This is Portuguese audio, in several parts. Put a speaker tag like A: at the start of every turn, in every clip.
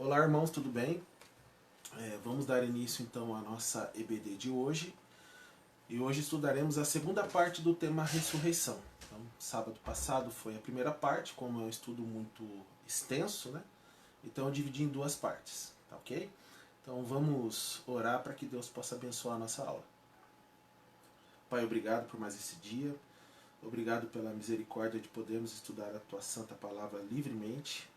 A: Olá, irmãos, tudo bem? Vamos dar início então à nossa EBD de hoje. E hoje estudaremos a segunda parte do tema ressurreição. Então, sábado passado foi a primeira parte, como é um estudo muito extenso, né? Então eu dividi em duas partes, tá ok? Então vamos orar para que Deus possa abençoar a nossa aula. Pai, obrigado por mais esse dia. Obrigado pela misericórdia de podermos estudar a Tua Santa Palavra livremente.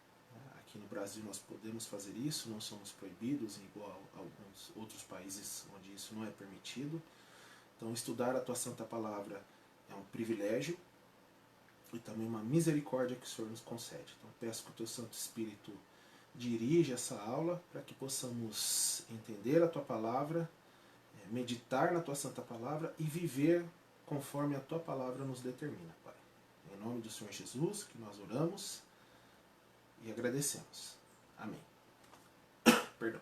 A: Aqui no Brasil nós podemos fazer isso, não somos proibidos, igual a alguns outros países onde isso não é permitido. Então estudar a Tua Santa Palavra é um privilégio e também uma misericórdia que o Senhor nos concede. Então peço que o Teu Santo Espírito dirija essa aula para que possamos entender a Tua Palavra, meditar na Tua Santa Palavra e viver conforme a Tua Palavra nos determina, Pai. Em nome do Senhor Jesus que nós oramos e agradecemos. Amém. Perdão.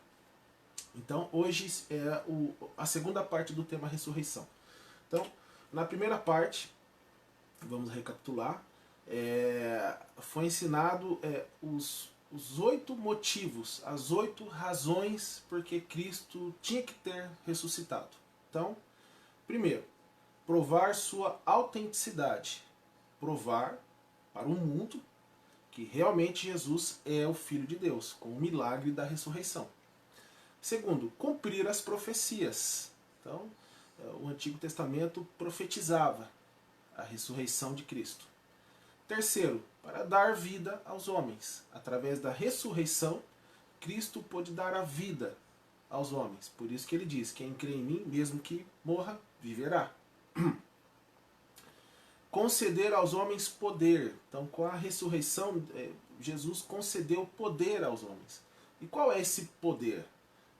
A: Então, hoje é a segunda parte do tema ressurreição. Então, na primeira parte, vamos recapitular, foi ensinado os 8 motivos, as 8 razões porque Cristo tinha que ter ressuscitado. Então, primeiro, provar sua autenticidade. Provar para o mundo que realmente Jesus é o Filho de Deus, com o milagre da ressurreição. Segundo, cumprir as profecias. Então, o Antigo Testamento profetizava a ressurreição de Cristo. Terceiro, para dar vida aos homens. Através da ressurreição, Cristo pôde dar a vida aos homens. Por isso que ele diz, quem crê em mim, mesmo que morra, viverá. Conceder aos homens poder. Então, com a ressurreição, Jesus concedeu poder aos homens. E qual é esse poder?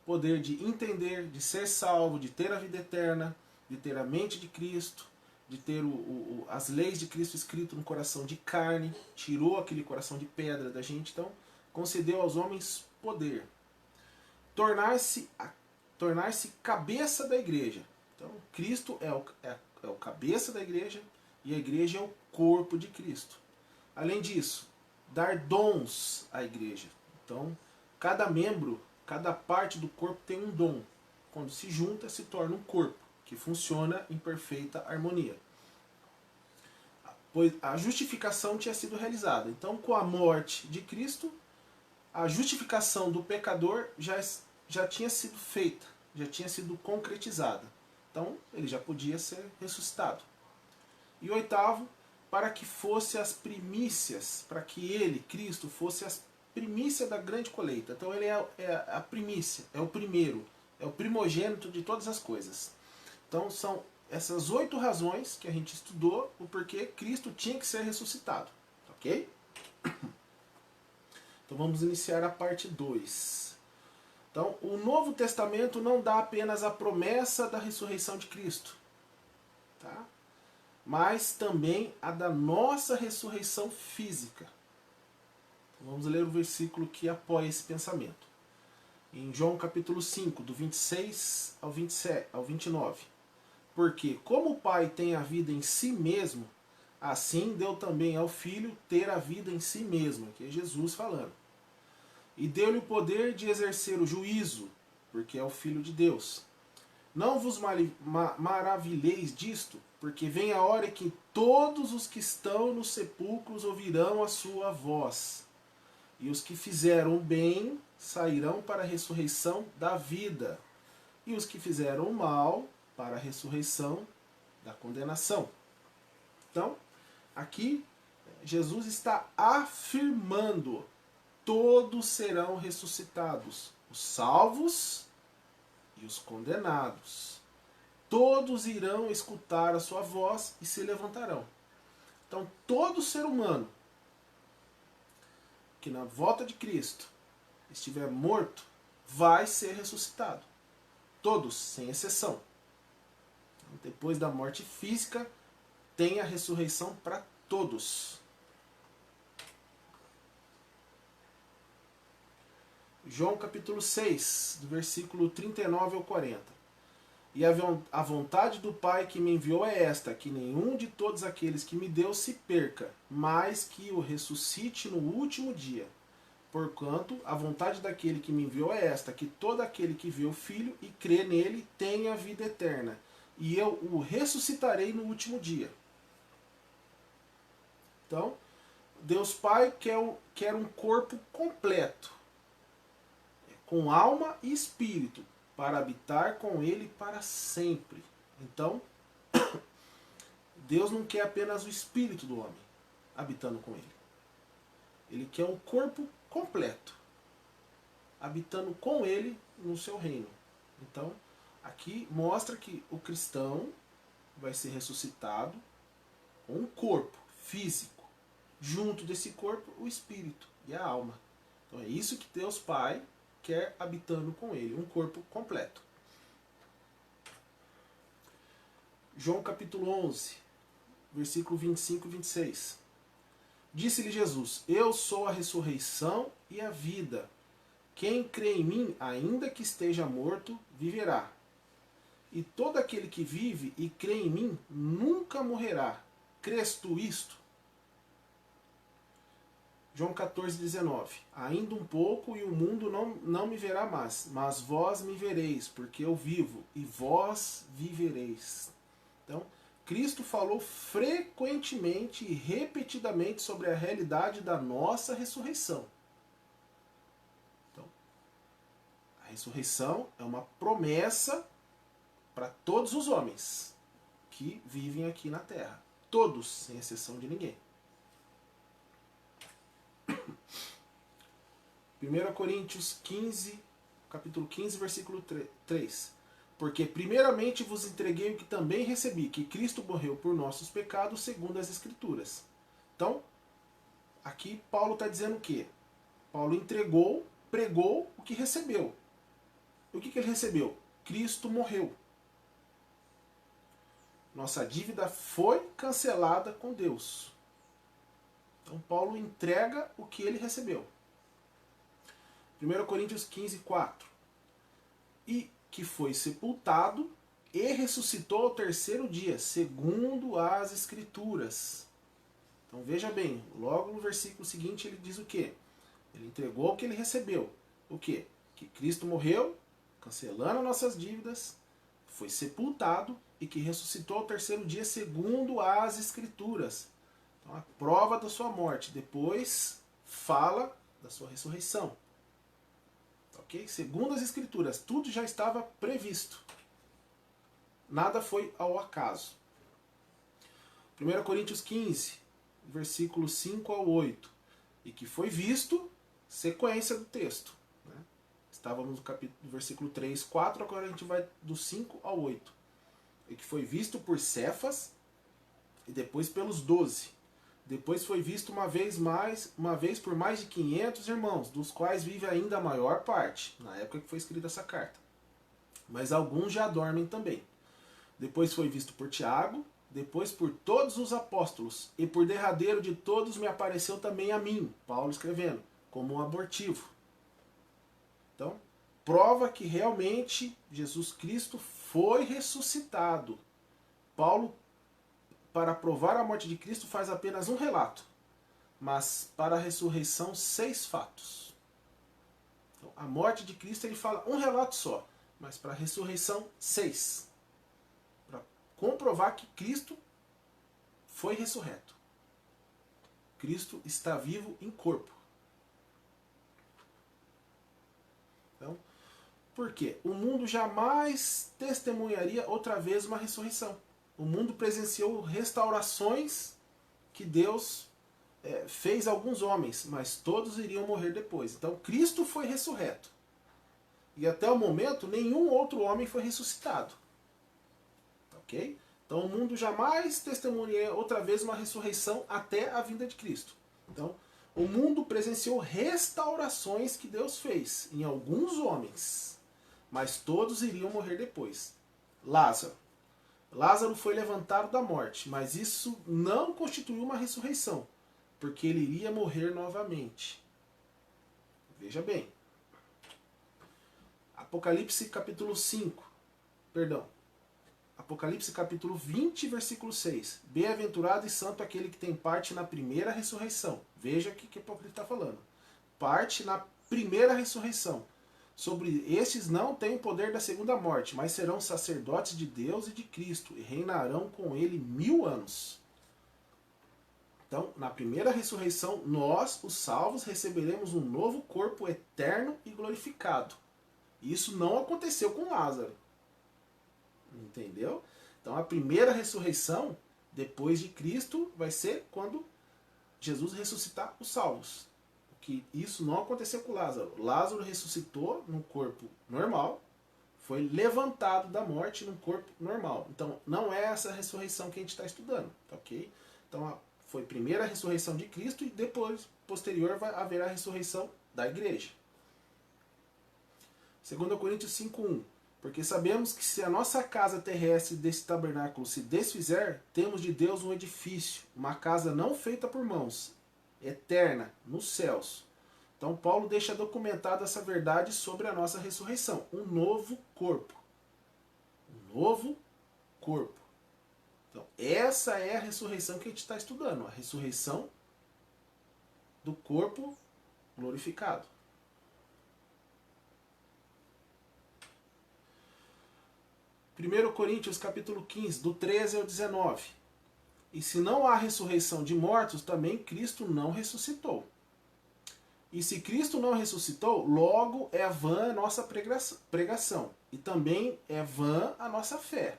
A: Poder de entender, de ser salvo, de ter a vida eterna, de ter a mente de Cristo, de ter as leis de Cristo escrito no coração de carne, tirou aquele coração de pedra da gente, então concedeu aos homens poder. Tornar-se cabeça da igreja. Então, Cristo é o cabeça da igreja, e a igreja é o corpo de Cristo. Além disso, dar dons à igreja. Então, cada membro, cada parte do corpo tem um dom. Quando se junta, se torna um corpo, que funciona em perfeita harmonia. Pois a justificação tinha sido realizada. Então, com a morte de Cristo, a justificação do pecador já tinha sido feita, já tinha sido concretizada. Então, ele já podia ser ressuscitado. E oitavo, para que fosse as primícias, para que ele, Cristo, fosse as primícias da grande colheita. Então ele é a primícia, é o primeiro, é o primogênito de todas as coisas. Então são essas 8 razões que a gente estudou, o porquê Cristo tinha que ser ressuscitado. Ok? Então vamos iniciar a parte 2. Então o Novo Testamento não dá apenas a promessa da ressurreição de Cristo. Tá? Mas também a da nossa ressurreição física. Então, vamos ler o versículo que apoia esse pensamento. Em João capítulo 5, do 26 ao 29. Porque como o Pai tem a vida em si mesmo, assim deu também ao Filho ter a vida em si mesmo. Aqui é Jesus falando. E deu-lhe o poder de exercer o juízo, porque é o Filho de Deus. Não vos maravilheis disto, porque vem a hora em que todos os que estão nos sepulcros ouvirão a sua voz. E os que fizeram bem sairão para a ressurreição da vida. E os que fizeram mal para a ressurreição da condenação. Então, aqui Jesus está afirmando: todos serão ressuscitados, os salvos e os condenados. Todos irão escutar a sua voz e se levantarão. Então, todo ser humano que na volta de Cristo estiver morto, vai ser ressuscitado. Todos, sem exceção. Depois da morte física, tem a ressurreição para todos. João capítulo 6, do versículo 39 ao 40. E a vontade do Pai que me enviou é esta, que nenhum de todos aqueles que me deu se perca, mas que o ressuscite no último dia. Porquanto a vontade daquele que me enviou é esta, que todo aquele que vê o Filho e crê nele tenha vida eterna, e eu o ressuscitarei no último dia. Então, Deus Pai quer um corpo completo, com alma e espírito, para habitar com ele para sempre. Então, Deus não quer apenas o espírito do homem habitando com ele. Ele quer um corpo completo, habitando com ele no seu reino. Então, aqui mostra que o cristão vai ser ressuscitado com um corpo físico. Junto desse corpo, o espírito e a alma. Então é isso que Deus Pai quer habitando com ele, um corpo completo. João capítulo 11, versículo 25 e 26. Disse-lhe Jesus: Eu sou a ressurreição e a vida. Quem crê em mim, ainda que esteja morto, viverá. E todo aquele que vive e crê em mim, nunca morrerá. Crês tu isto? João 14, 19. Ainda um pouco e o mundo não me verá mais, mas vós me vereis, porque eu vivo, e vós vivereis. Então, Cristo falou frequentemente e repetidamente sobre a realidade da nossa ressurreição. Então, a ressurreição é uma promessa para todos os homens que vivem aqui na Terra. Todos, sem exceção de ninguém. 1 Coríntios 15, capítulo 15, versículo 3. Porque primeiramente vos entreguei o que também recebi, que Cristo morreu por nossos pecados, segundo as Escrituras. Então, aqui Paulo está dizendo o quê? Paulo entregou, pregou o que recebeu. O que ele recebeu? Cristo morreu. Nossa dívida foi cancelada com Deus. Então Paulo entrega o que ele recebeu. 1 Coríntios 15, 4. E que foi sepultado e ressuscitou ao terceiro dia, segundo as Escrituras. Então veja bem, logo no versículo seguinte ele diz o quê? Ele entregou o que ele recebeu. O quê? Que Cristo morreu, cancelando nossas dívidas, foi sepultado e que ressuscitou ao terceiro dia, segundo as Escrituras. Então a prova da sua morte. Depois fala da sua ressurreição. Okay? Segundo as Escrituras, tudo já estava previsto. Nada foi ao acaso. 1 Coríntios 15, versículos 5 ao 8. E que foi visto, sequência do texto. Né? Estávamos no capítulo, versículo 3, 4, agora a gente vai do 5 ao 8. E que foi visto por Cefas e depois pelos 12. Depois foi visto uma vez por mais de 500 irmãos, dos quais vive ainda a maior parte, na época que foi escrita essa carta. Mas alguns já dormem também. Depois foi visto por Tiago, depois por todos os apóstolos, e por derradeiro de todos me apareceu também a mim, Paulo escrevendo, como um abortivo. Então, prova que realmente Jesus Cristo foi ressuscitado. Paulo, para provar a morte de Cristo, faz apenas um relato, mas para a ressurreição, 6 fatos. Então, a morte de Cristo ele fala um relato só, mas para a ressurreição, 6. Para comprovar que Cristo foi ressurreto. Cristo está vivo em corpo. Então, por quê? O mundo jamais testemunharia outra vez uma ressurreição. O mundo presenciou restaurações que Deus fez a alguns homens, mas todos iriam morrer depois. Então Cristo foi ressurreto. E até o momento nenhum outro homem foi ressuscitado. Ok? Então o mundo jamais testemunharia outra vez uma ressurreição até a vinda de Cristo. Então o mundo presenciou restaurações que Deus fez em alguns homens, mas todos iriam morrer depois. Lázaro foi levantado da morte, mas isso não constituiu uma ressurreição, porque ele iria morrer novamente. Veja bem. Apocalipse capítulo 20, versículo 6. Bem-aventurado e santo aquele que tem parte na primeira ressurreição. Veja o que Apocalipse está falando. parte na primeira ressurreição. Sobre estes não têm o poder da segunda morte, mas serão sacerdotes de Deus e de Cristo, e reinarão com ele 1000 anos. Então, na primeira ressurreição, nós, os salvos, receberemos um novo corpo eterno e glorificado. Isso não aconteceu com Lázaro. Entendeu? Então, a primeira ressurreição, depois de Cristo, vai ser quando Jesus ressuscitar os salvos. Que isso não aconteceu com Lázaro. Lázaro ressuscitou num corpo normal, foi levantado da morte num corpo normal. Então, não é essa ressurreição que a gente está estudando, tá ok? Então, foi primeiro a ressurreição de Cristo e depois, posterior, vai haver a ressurreição da igreja. 2 Coríntios 5:1. Porque sabemos que se a nossa casa terrestre desse tabernáculo se desfizer, temos de Deus um edifício, uma casa não feita por mãos, eterna, nos céus. Então Paulo deixa documentada essa verdade sobre a nossa ressurreição. Um novo corpo. Um novo corpo. Então essa é a ressurreição que a gente está estudando. A ressurreição do corpo glorificado. 1 Coríntios capítulo 15, do 13 ao 19. E se não há ressurreição de mortos, também Cristo não ressuscitou. E se Cristo não ressuscitou, logo é vã a nossa pregação. E também é vã a nossa fé.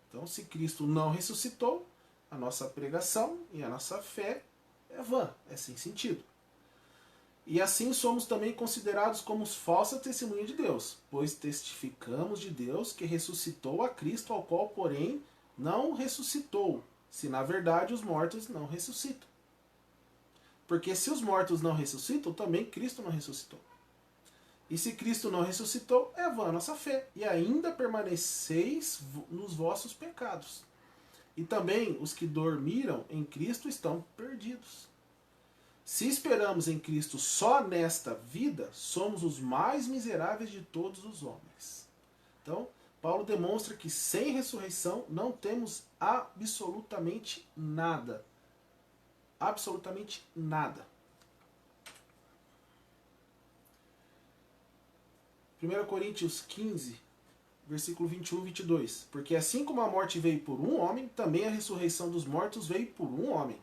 A: Então, se Cristo não ressuscitou, a nossa pregação e a nossa fé é vã, é sem sentido. E assim somos também considerados como os falsos testemunhos de Deus, pois testificamos de Deus que ressuscitou a Cristo, ao qual, porém, não ressuscitou, se na verdade os mortos não ressuscitam. Porque se os mortos não ressuscitam, também Cristo não ressuscitou. E se Cristo não ressuscitou, é vã a nossa fé, e ainda permaneceis nos vossos pecados. E também os que dormiram em Cristo estão perdidos. Se esperamos em Cristo só nesta vida, somos os mais miseráveis de todos os homens. Então, Paulo demonstra que sem ressurreição não temos absolutamente nada. Absolutamente nada. 1 Coríntios 15, versículo 21 e 22. Porque assim como a morte veio por um homem, também a ressurreição dos mortos veio por um homem.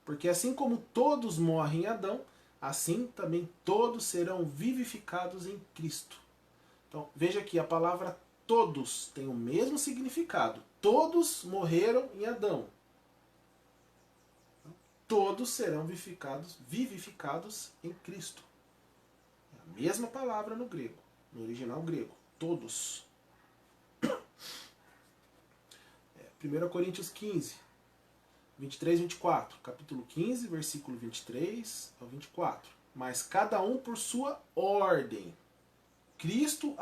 A: Porque assim como todos morrem em Adão, assim também todos serão vivificados em Cristo. Então, veja que a palavra todos tem o mesmo significado. Todos morreram em Adão. Todos serão vivificados em Cristo. É a mesma palavra no grego, no original grego. Todos. 1 Coríntios 15. 23 e 24, capítulo 15, versículo 23 ao 24. Mas cada um por sua ordem. Cristo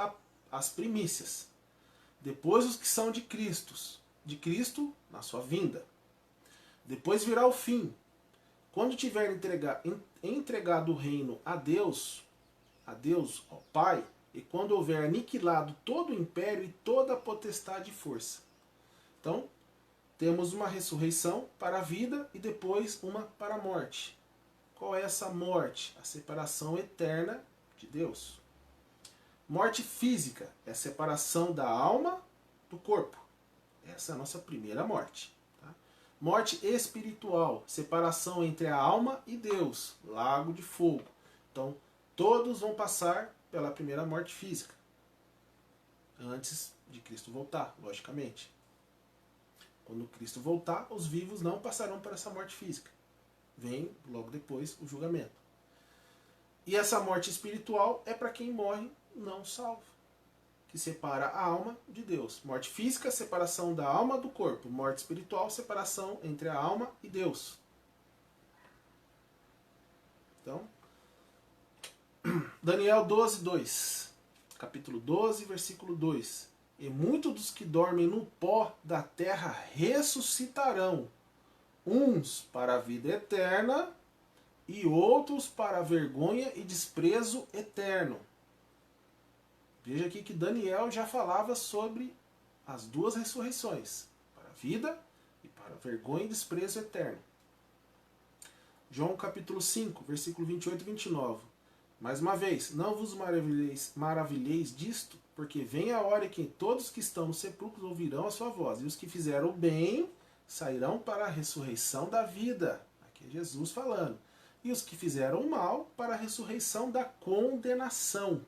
A: as primícias. Depois os que são de Cristo na sua vinda. Depois virá o fim. Quando tiver entregado o reino a Deus, ao Pai, e quando houver aniquilado todo o império e toda a potestade e força. Então, temos uma ressurreição para a vida e depois uma para a morte. Qual é essa morte? A separação eterna de Deus. Morte física é a separação da alma do corpo. Essa é a nossa primeira morte. Tá? Morte espiritual, separação entre a alma e Deus, lago de fogo. Então, todos vão passar pela primeira morte física. Antes de Cristo voltar, logicamente. Quando Cristo voltar, os vivos não passarão por essa morte física. Vem logo depois o julgamento. E essa morte espiritual é para quem morre não salvo, que separa a alma de Deus. Morte física, separação da alma do corpo. Morte espiritual, separação entre a alma e Deus. Então, Daniel 12, 2. Capítulo 12, versículo 2. E muitos dos que dormem no pó da terra ressuscitarão, uns para a vida eterna e outros para a vergonha e desprezo eterno. Veja aqui que Daniel já falava sobre as duas ressurreições, para a vida e para a vergonha e desprezo eterno. João capítulo 5, versículo 28 e 29. Mais uma vez, não vos maravilheis disto, porque vem a hora em que todos que estão nos sepulcros ouvirão a sua voz, e os que fizeram o bem sairão para a ressurreição da vida. Aqui é Jesus falando. E os que fizeram o mal para a ressurreição da condenação.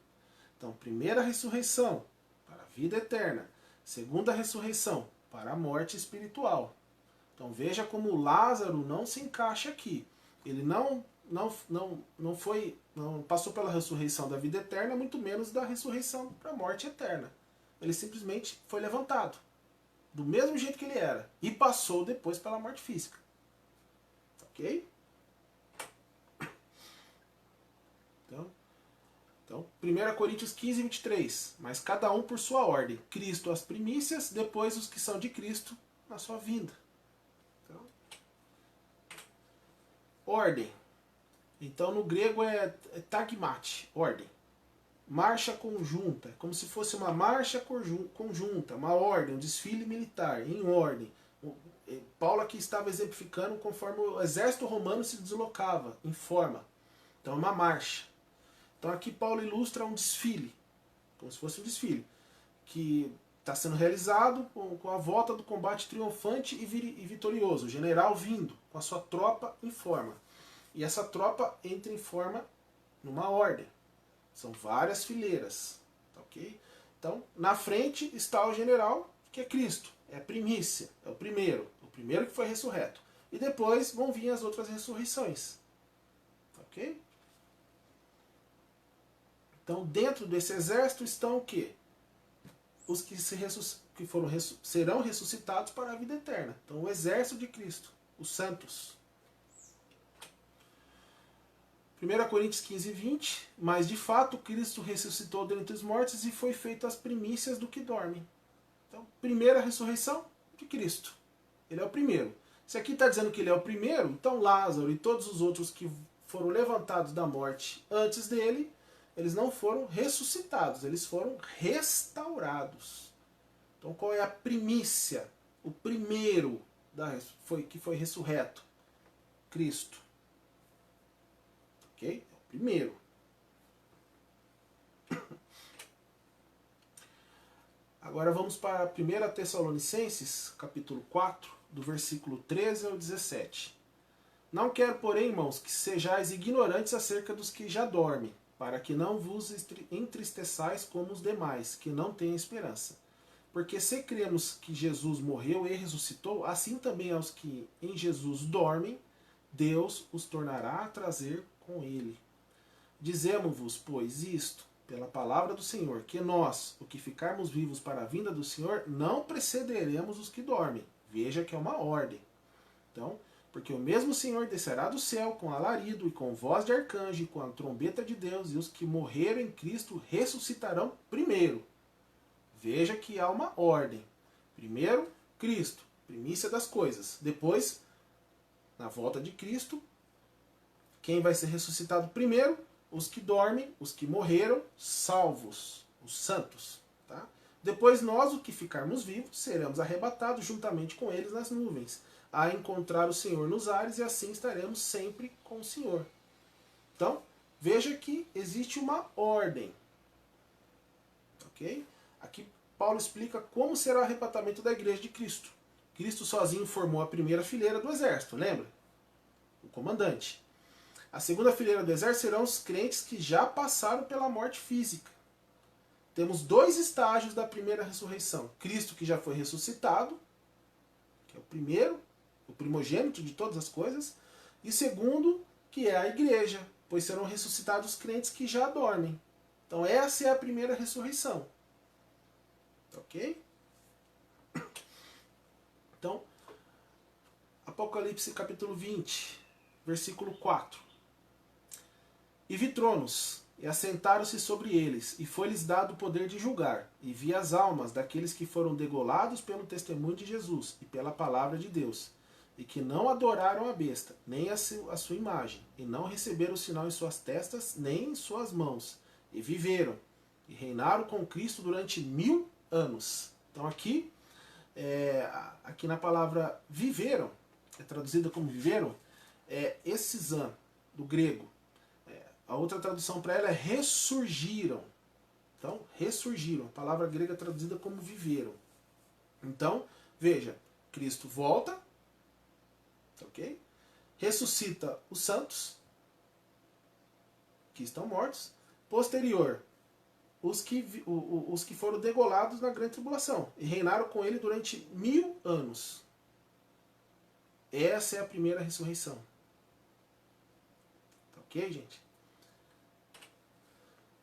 A: Então, primeira ressurreição, para a vida eterna. Segunda ressurreição, para a morte espiritual. Então veja como Lázaro não se encaixa aqui. Ele não passou pela ressurreição da vida eterna, muito menos da ressurreição para a morte eterna. Ele simplesmente foi levantado, do mesmo jeito que ele era, e passou depois pela morte física. Ok? Então, 1 Coríntios 15, 23. Mas cada um por sua ordem. Cristo as primícias, depois os que são de Cristo na sua vinda. Então, ordem. Então no grego é tagmate, ordem. Marcha conjunta, como se fosse uma marcha conjunta, uma ordem, um desfile militar, em ordem. Paulo aqui estava exemplificando conforme o exército romano se deslocava, em forma. Então é uma marcha. Então aqui Paulo ilustra um desfile, como se fosse um desfile, que está sendo realizado com a volta do combate triunfante e vitorioso, o general vindo com a sua tropa em forma. E essa tropa entra em forma numa ordem. São várias fileiras. Ok? Então, na frente está o general, que é Cristo. É a primícia, é o primeiro que foi ressurreto. E depois vão vir as outras ressurreições. Ok? Então, dentro desse exército estão o quê? Os que, serão ressuscitados para a vida eterna. Então, o exército de Cristo, os santos. 1 Coríntios 15, 20. Mas, de fato, Cristo ressuscitou dentre os mortos e foi feito as primícias do que dormem. Então, primeira ressurreição de Cristo. Ele é o primeiro. Se aqui está dizendo que ele é o primeiro, então Lázaro e todos os outros que foram levantados da morte antes dele, eles não foram ressuscitados, eles foram restaurados. Então qual é a primícia? O primeiro que foi ressurreto? Cristo. Ok? É o primeiro. Agora vamos para 1 Tessalonicenses, capítulo 4, do versículo 13 ao 17. Não quero, porém, irmãos, que sejais ignorantes acerca dos que já dormem, para que não vos entristeçais como os demais, que não têm esperança. Porque se cremos que Jesus morreu e ressuscitou, assim também aos que em Jesus dormem, Deus os tornará a trazer com ele. Dizemos-vos, pois, isto, pela palavra do Senhor, que nós, o que ficarmos vivos para a vinda do Senhor, não precederemos os que dormem. Veja que é uma ordem. Então, porque o mesmo Senhor descerá do céu com alarido e com voz de arcanjo e com a trombeta de Deus, e os que morreram em Cristo ressuscitarão primeiro. Veja que há uma ordem. Primeiro, Cristo, primícia das coisas. Depois, na volta de Cristo, quem vai ser ressuscitado primeiro? Os que dormem, os que morreram, salvos, os santos. Tá? Depois nós, os que ficarmos vivos, seremos arrebatados juntamente com eles nas nuvens, a encontrar o Senhor nos ares, e assim estaremos sempre com o Senhor. Então, veja que existe uma ordem. Ok? Aqui Paulo explica como será o arrebatamento da igreja de Cristo. Cristo sozinho formou a primeira fileira do exército, lembra? O comandante. A segunda fileira do exército serão os crentes que já passaram pela morte física. Temos dois estágios da primeira ressurreição. Cristo que já foi ressuscitado, que é o primeiro, o primogênito de todas as coisas, e segundo, que é a igreja, pois serão ressuscitados os crentes que já dormem. Então essa é a primeira ressurreição. Ok? Então, Apocalipse capítulo 20, versículo 4. E vi tronos, e assentaram-se sobre eles, e foi-lhes dado o poder de julgar, e vi as almas daqueles que foram degolados pelo testemunho de Jesus e pela palavra de Deus, e que não adoraram a besta, nem a sua imagem, e não receberam o sinal em suas testas, nem em suas mãos, e viveram, e reinaram com Cristo durante 1000 anos. Então aqui na palavra viveram, é traduzida como viveram, é essesan, do grego. A outra tradução para ela é ressurgiram. Então, ressurgiram. A palavra grega traduzida como viveram. Então, veja, Cristo volta, ok? Ressuscita os santos, que estão mortos. Posterior, os que foram degolados na grande tribulação e reinaram com ele durante 1000 anos. Essa é a primeira ressurreição. Ok, gente?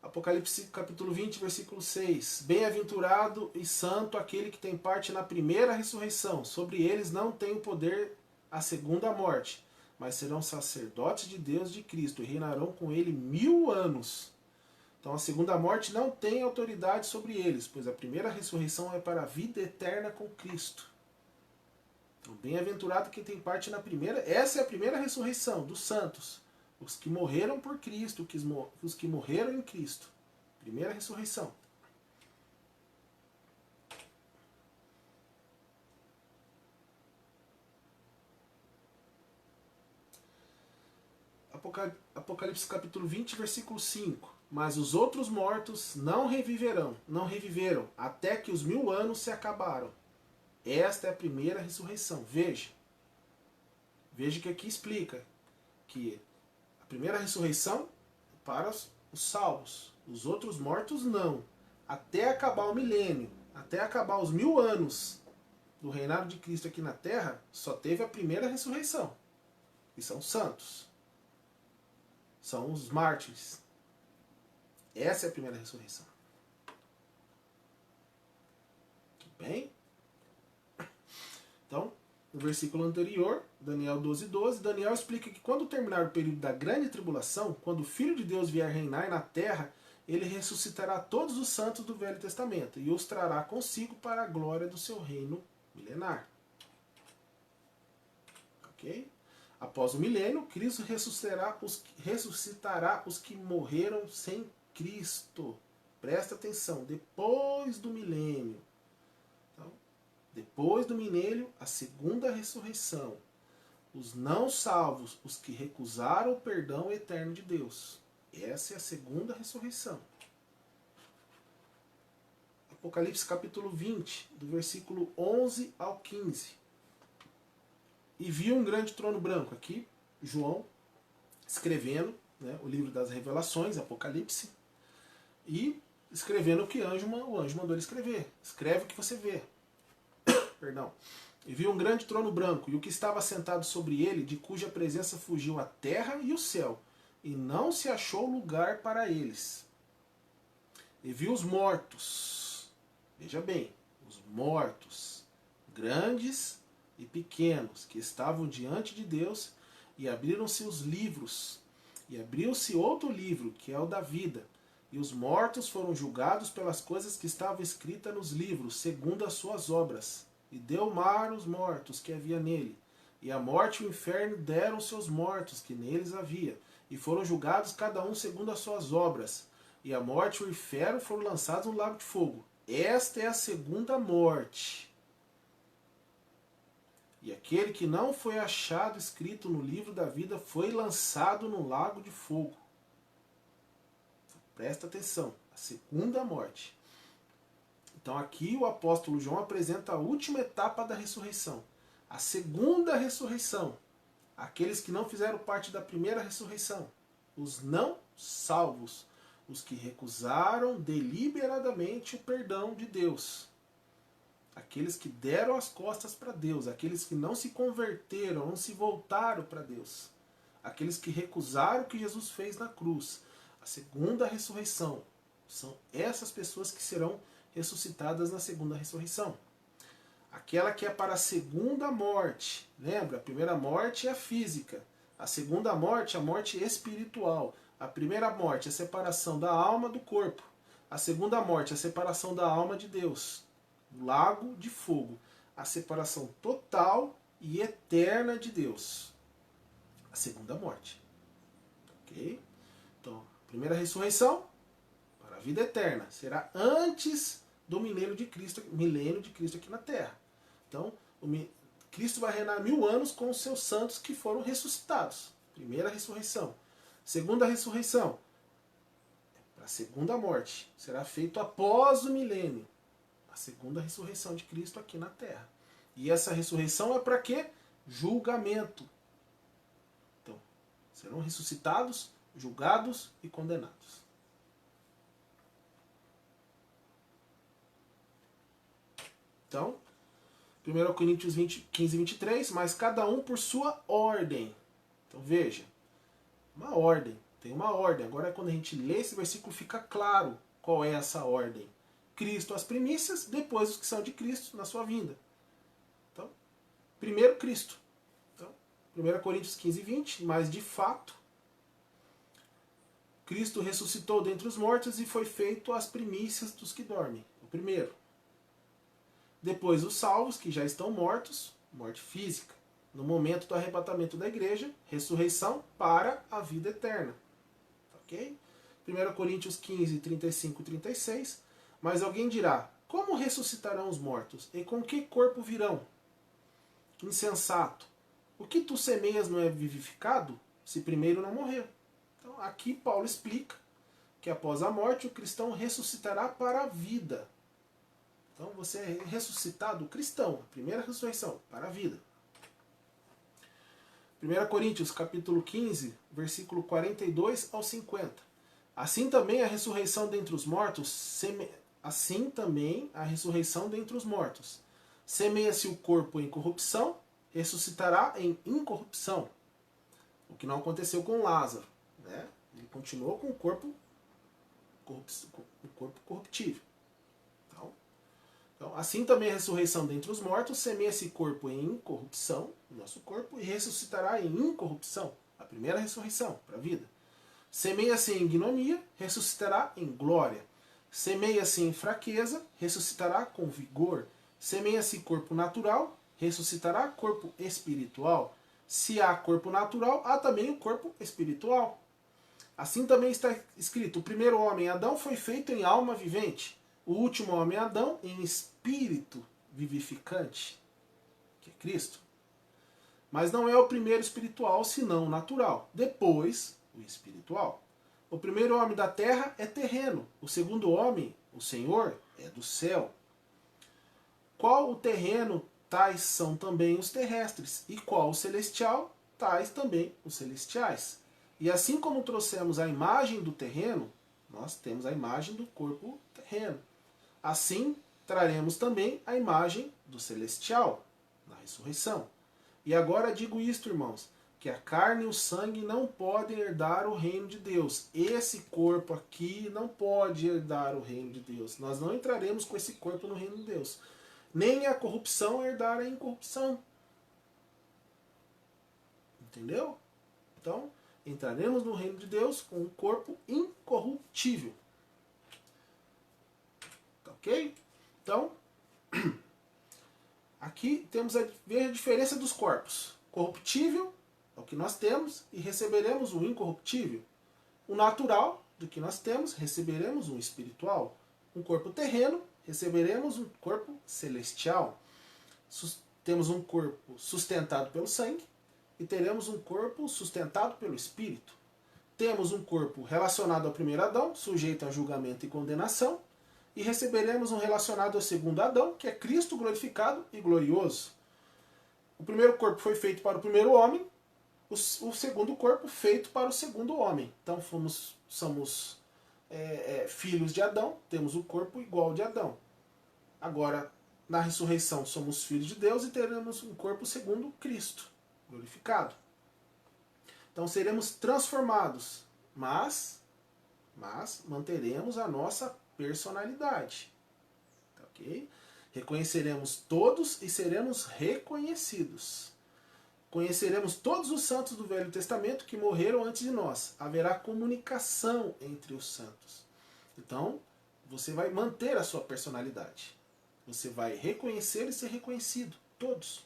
A: Apocalipse capítulo 20, versículo 6. Bem-aventurado e santo aquele que tem parte na primeira ressurreição. Sobre eles não tem o poder a segunda morte, mas serão sacerdotes de Deus de Cristo e reinarão com ele 1000 anos. Então a segunda morte não tem autoridade sobre eles, pois a primeira ressurreição é para a vida eterna com Cristo. Então, bem-aventurado quem tem parte na primeira. Essa é a primeira ressurreição dos santos. Os que morreram por Cristo, os que morreram em Cristo. Primeira ressurreição. Apocalipse capítulo 20, versículo 5. Mas os outros mortos não reviveram, até que os 1000 anos se acabaram. Esta é a primeira ressurreição. Veja que aqui explica que a primeira ressurreição para os salvos, os outros mortos não. Até acabar o milênio, até acabar os 1000 anos do reinado de Cristo aqui na Terra, só teve a primeira ressurreição. E são santos. São os mártires. Essa é a primeira ressurreição. Tudo bem? Então, no versículo anterior, Daniel 12:12, Daniel explica que quando terminar o período da grande tribulação, quando o Filho de Deus vier reinar na terra, ele ressuscitará todos os santos do Velho Testamento e os trará consigo para a glória do seu reino milenar. Ok? Após o milênio, Cristo ressuscitará os que morreram sem Cristo. Presta atenção, depois do milênio. Então, depois do milênio, a segunda ressurreição. Os não salvos, os que recusaram o perdão eterno de Deus. Essa é a segunda ressurreição. Apocalipse capítulo 20, do versículo 11 ao 15. E viu um grande trono branco. Aqui, João escrevendo, né, o livro das revelações, Apocalipse, e escrevendo o que o anjo mandou ele escrever. Escreve o que você vê. Perdão. E viu um grande trono branco, e o que estava sentado sobre ele, de cuja presença fugiu a terra e o céu, e não se achou lugar para eles. E viu os mortos, veja bem, os mortos, grandes e pequenos, que estavam diante de Deus, e abriram-se os livros, e abriu-se outro livro, que é o da vida, e os mortos foram julgados pelas coisas que estavam escritas nos livros, segundo as suas obras. E deu o mar os mortos que havia nele, e a morte e o inferno deram seus mortos que neles havia, e foram julgados cada um segundo as suas obras. E a morte e o inferno foram lançados no lago de fogo. Esta é a segunda morte. E aquele que não foi achado escrito no livro da vida foi lançado no lago de fogo. Presta atenção, a segunda morte. Então aqui o apóstolo João apresenta a última etapa da ressurreição. A segunda ressurreição. Aqueles que não fizeram parte da primeira ressurreição. Os não salvos. Os que recusaram deliberadamente o perdão de Deus. Aqueles que deram as costas para Deus. Aqueles que não se converteram, não se voltaram para Deus. Aqueles que recusaram o que Jesus fez na cruz. A segunda ressurreição. São essas pessoas que serão ressuscitadas na segunda ressurreição. Aquela que é para a segunda morte. Lembra? A primeira morte é a física. A segunda morte é a morte espiritual. A primeira morte é a separação da alma do corpo. A segunda morte é a separação da alma de Deus. Lago de fogo. A separação total e eterna de Deus. A segunda morte. Ok? Então, a primeira ressurreição para a vida eterna. Será antes do milênio de Cristo aqui na Terra. Então, Cristo vai reinar 1000 anos com os seus santos que foram ressuscitados. Primeira ressurreição. Segunda ressurreição, para a segunda morte, será feito após o milênio. A segunda ressurreição de Cristo aqui na Terra. E essa ressurreição é para quê? Julgamento. Então, serão ressuscitados, julgados e condenados. Então, 1 Coríntios 15, 23, mas cada um por sua ordem. Então veja, uma ordem, tem uma ordem. Agora quando a gente lê esse versículo fica claro qual é essa ordem. Cristo as primícias, depois os que são de Cristo na sua vinda. Então, primeiro Cristo. Então, 1 Coríntios 15, 20, mas de fato, Cristo ressuscitou dentre os mortos e foi feito as primícias dos que dormem. O primeiro. Depois os salvos, que já estão mortos, morte física, no momento do arrebatamento da igreja, ressurreição para a vida eterna. Ok? 1 Coríntios 15, 35 e 36. Mas alguém dirá, como ressuscitarão os mortos? E com que corpo virão? Insensato. O que tu semeias não é vivificado, se primeiro não morrer? Então aqui Paulo explica que após a morte o cristão ressuscitará para a vida. Então você é ressuscitado cristão, a primeira ressurreição, para a vida. 1 Coríntios capítulo 15, versículo 42 ao 50. Assim também a ressurreição dentre os mortos, semeia-se o corpo em corrupção, ressuscitará em incorrupção. O que não aconteceu com Lázaro, né? Ele continuou com o corpo corruptível. Então, assim também a ressurreição dentre os mortos, semeia-se corpo em incorrupção, o nosso corpo, e ressuscitará em incorrupção, a primeira ressurreição, para a vida. Semeia-se em ignomia, ressuscitará em glória. Semeia-se em fraqueza, ressuscitará com vigor. Semeia-se corpo natural, ressuscitará corpo espiritual. Se há corpo natural, há também o corpo espiritual. Assim também está escrito, o primeiro homem, Adão, foi feito em alma vivente. O último homem, Adão, em espírito vivificante, que é Cristo. Mas não é o primeiro espiritual, senão o natural. Depois, o espiritual. O primeiro homem da terra é terreno. O segundo homem, o Senhor, é do céu. Qual o terreno, tais são também os terrestres. E qual o celestial, tais também os celestiais. E assim como trouxemos a imagem do terreno, nós temos a imagem do corpo terreno. Assim, traremos também a imagem do celestial, na ressurreição. E agora digo isto, irmãos, que a carne e o sangue não podem herdar o reino de Deus. Esse corpo aqui não pode herdar o reino de Deus. Nós não entraremos com esse corpo no reino de Deus. Nem a corrupção herdar a incorrupção. Entendeu? Então, entraremos no reino de Deus com um corpo incorruptível. Ok? Então, aqui temos a ver a diferença dos corpos. Corruptível é o que nós temos e receberemos o incorruptível. O natural, do que nós temos, receberemos um espiritual. Um corpo terreno, receberemos um corpo celestial. Temos um corpo sustentado pelo sangue e teremos um corpo sustentado pelo espírito. Temos um corpo relacionado ao primeiro Adão, sujeito a julgamento e condenação. E receberemos um relacionado ao segundo Adão, que é Cristo glorificado e glorioso. O primeiro corpo foi feito para o primeiro homem, o segundo corpo feito para o segundo homem. Então somos filhos de Adão, temos o corpo igual de Adão. Agora, na ressurreição, somos filhos de Deus e teremos um corpo segundo Cristo, glorificado. Então seremos transformados, mas manteremos a nossa personalidade. Ok? Reconheceremos todos e seremos reconhecidos. Conheceremos todos os santos do Velho Testamento que morreram antes de nós. Haverá comunicação entre os santos. Então, você vai manter a sua personalidade. Você vai reconhecer e ser reconhecido. Todos.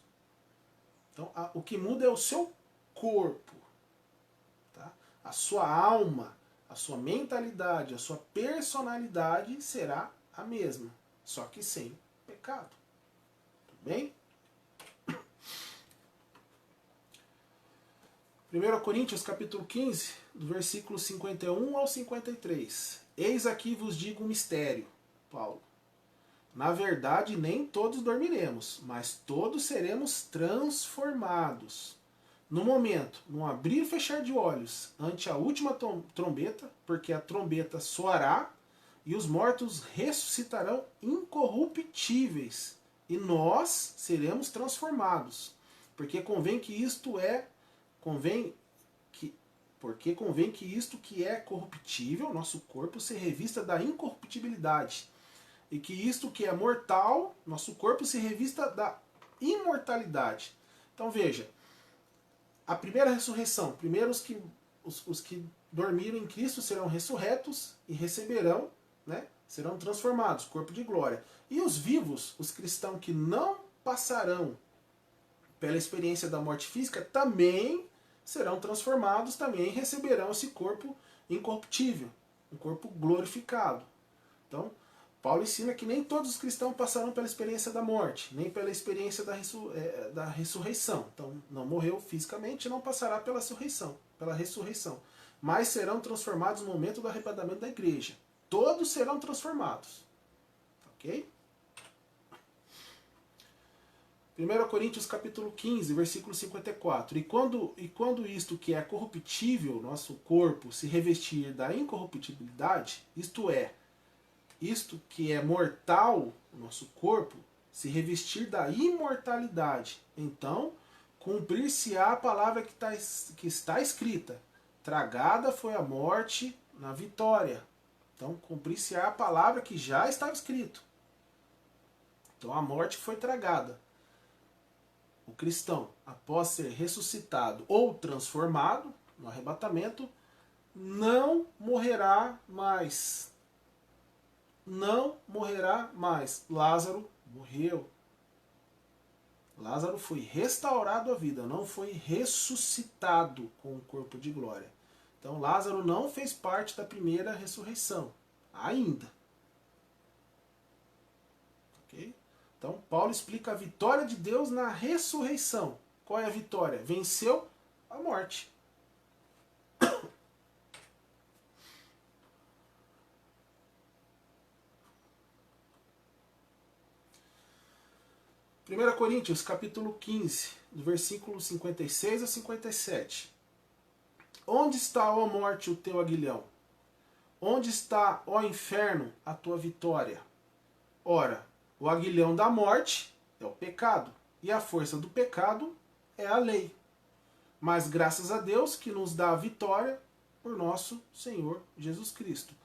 A: Então, o que muda é o seu corpo. Tá? A sua alma, a sua mentalidade, a sua personalidade será a mesma. Só que sem pecado. Tudo bem? 1 Coríntios capítulo 15, do versículo 51 ao 53. Eis aqui vos digo um mistério, Paulo. Na verdade, nem todos dormiremos, mas todos seremos transformados. No momento, num abrir e fechar de olhos, ante a última trombeta, porque a trombeta soará, e os mortos ressuscitarão incorruptíveis, e nós seremos transformados. Porque convém que isto que é corruptível, nosso corpo, se revista da incorruptibilidade. E que isto que é mortal, nosso corpo, se revista da imortalidade. Então veja, a primeira ressurreição, primeiro os que dormiram em Cristo serão ressurretos e receberão, né, serão transformados, corpo de glória. E os vivos, os cristãos que não passarão pela experiência da morte física, também serão transformados, também receberão esse corpo incorruptível, um corpo glorificado. Então, Paulo ensina que nem todos os cristãos passarão pela experiência da morte, nem pela experiência da ressurreição. Então, não morreu fisicamente, não passará pela ressurreição. Mas serão transformados no momento do arrebatamento da igreja. Todos serão transformados. Ok? 1 Coríntios capítulo 15, versículo 54. E quando isto que é corruptível, nosso corpo, se revestir da incorruptibilidade, isto que é mortal, o nosso corpo, se revestir da imortalidade, então cumprir-se-á a palavra que está escrita. Tragada foi a morte na vitória. Então cumprir-se-á a palavra que já estava escrito. Então a morte foi tragada. O cristão, após ser ressuscitado ou transformado no arrebatamento, não morrerá mais. Não morrerá mais. Lázaro morreu. Lázaro foi restaurado à vida, não foi ressuscitado com o corpo de glória. Então Lázaro não fez parte da primeira ressurreição, ainda. Ok? Então Paulo explica a vitória de Deus na ressurreição. Qual é a vitória? Venceu a morte. 1 Coríntios, capítulo 15, do versículo 56 a 57. Onde está, ó morte, o teu aguilhão? Onde está, ó inferno, a tua vitória? Ora, o aguilhão da morte é o pecado, e a força do pecado é a lei. Mas graças a Deus que nos dá a vitória por nosso Senhor Jesus Cristo.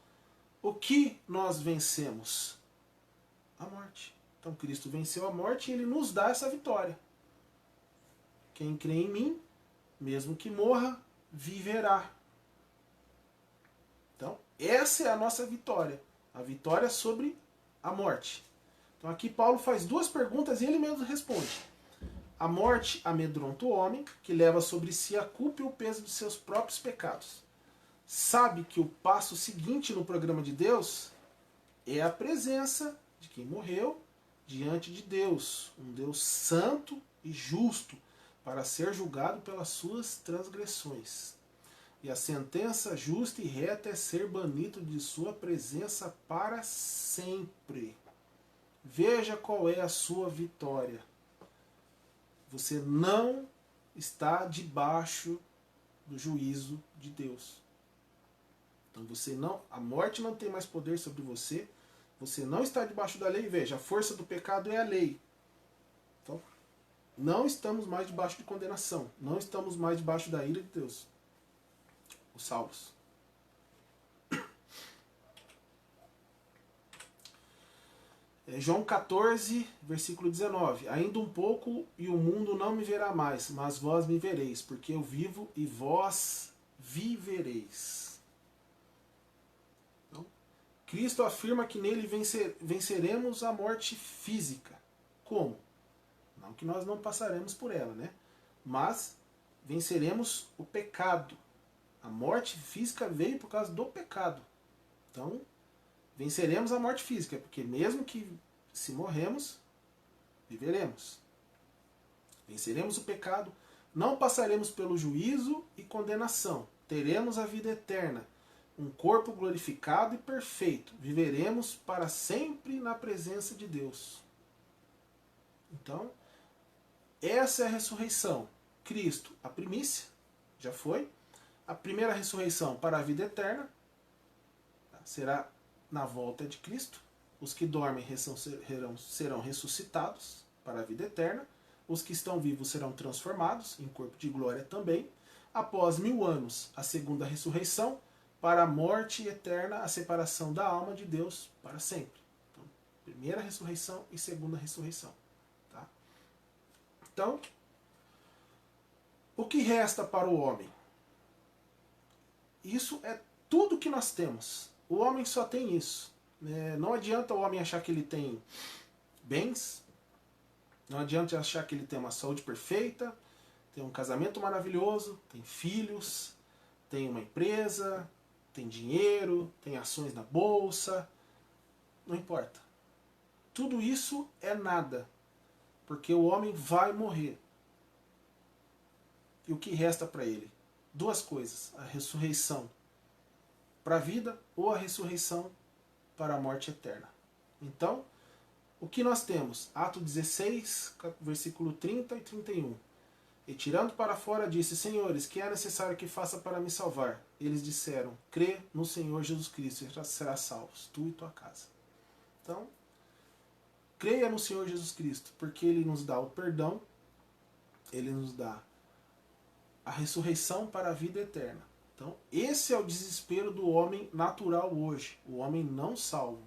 A: O que nós vencemos? A morte. Então Cristo venceu a morte e Ele nos dá essa vitória. Quem crê em mim, mesmo que morra, viverá. Então essa é a nossa vitória. A vitória sobre a morte. Então aqui Paulo faz duas perguntas e ele mesmo responde. A morte amedronta o homem, que leva sobre si a culpa e o peso dos seus próprios pecados. Sabe que o passo seguinte no programa de Deus é a presença de quem morreu diante de Deus, um Deus santo e justo, para ser julgado pelas suas transgressões. E a sentença justa e reta é ser banido de sua presença para sempre. Veja qual é a sua vitória. Você não está debaixo do juízo de Deus. Então a morte não tem mais poder sobre você. Você não está debaixo da lei. Veja, a força do pecado é a lei. Então, não estamos mais debaixo de condenação. Não estamos mais debaixo da ira de Deus. Os salvos. João 14, versículo 19. Ainda um pouco e o mundo não me verá mais, mas vós me vereis, porque eu vivo e vós vivereis. Então, Cristo afirma que nele venceremos a morte física. Como? Não que nós não passaremos por ela, né? Mas venceremos o pecado. A morte física veio por causa do pecado. Então, venceremos a morte física, porque mesmo que se morremos, viveremos. Venceremos o pecado, Não passaremos pelo juízo e condenação. Teremos a vida eterna, um corpo glorificado e perfeito. Viveremos para sempre na presença de Deus. Então, essa é a ressurreição. Cristo, a primícia, já foi. A primeira ressurreição para a vida eterna será na volta de Cristo. Os que dormem serão ressuscitados para a vida eterna. Os que estão vivos serão transformados em corpo de glória também. Após 1000 anos, a segunda ressurreição para a morte eterna, a separação da alma de Deus para sempre. Então, primeira ressurreição e segunda ressurreição. Tá? Então, o que resta para o homem? Isso é tudo que nós temos. O homem só tem isso. Não adianta o homem achar que ele tem bens, não adianta achar que ele tem uma saúde perfeita, tem um casamento maravilhoso, tem filhos, tem uma empresa, tem dinheiro, tem ações na bolsa. Não importa. Tudo isso é nada, porque o homem vai morrer. E o que resta para ele? Duas coisas: a ressurreição para a vida ou a ressurreição para a morte eterna. Então, o que nós temos? Atos 16, versículo 30 e 31. E tirando para fora disse: Senhores, que é necessário que faça para me salvar? Eles disseram: crê no Senhor Jesus Cristo e serás salvos, tu e tua casa. Então, creia no Senhor Jesus Cristo, porque Ele nos dá o perdão, Ele nos dá a ressurreição para a vida eterna. Então, esse é o desespero do homem natural hoje. O homem não salvo.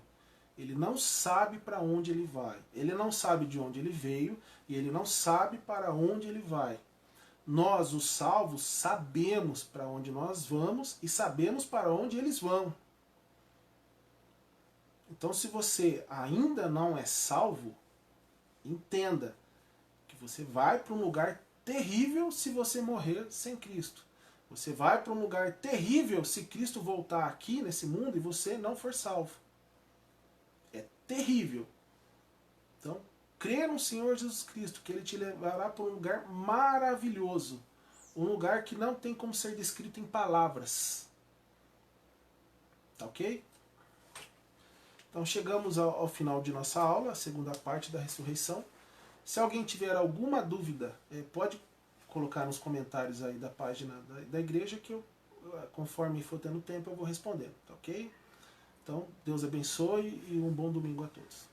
A: Ele não sabe para onde ele vai. Ele não sabe de onde ele veio e ele não sabe para onde ele vai. Nós, os salvos, sabemos para onde nós vamos e sabemos para onde eles vão. Então, se você ainda não é salvo, entenda que você vai para um lugar terrível se você morrer sem Cristo. Você vai para um lugar terrível se Cristo voltar aqui nesse mundo e você não for salvo. É terrível. Então, crê no Senhor Jesus Cristo, que Ele te levará para um lugar maravilhoso. Um lugar que não tem como ser descrito em palavras. Tá ok? Então chegamos ao final de nossa aula, a segunda parte da ressurreição. Se alguém tiver alguma dúvida, pode colocar nos comentários aí da página da igreja, que eu, conforme for tendo tempo, eu vou respondendo, tá ok? Então, Deus abençoe e um bom domingo a todos.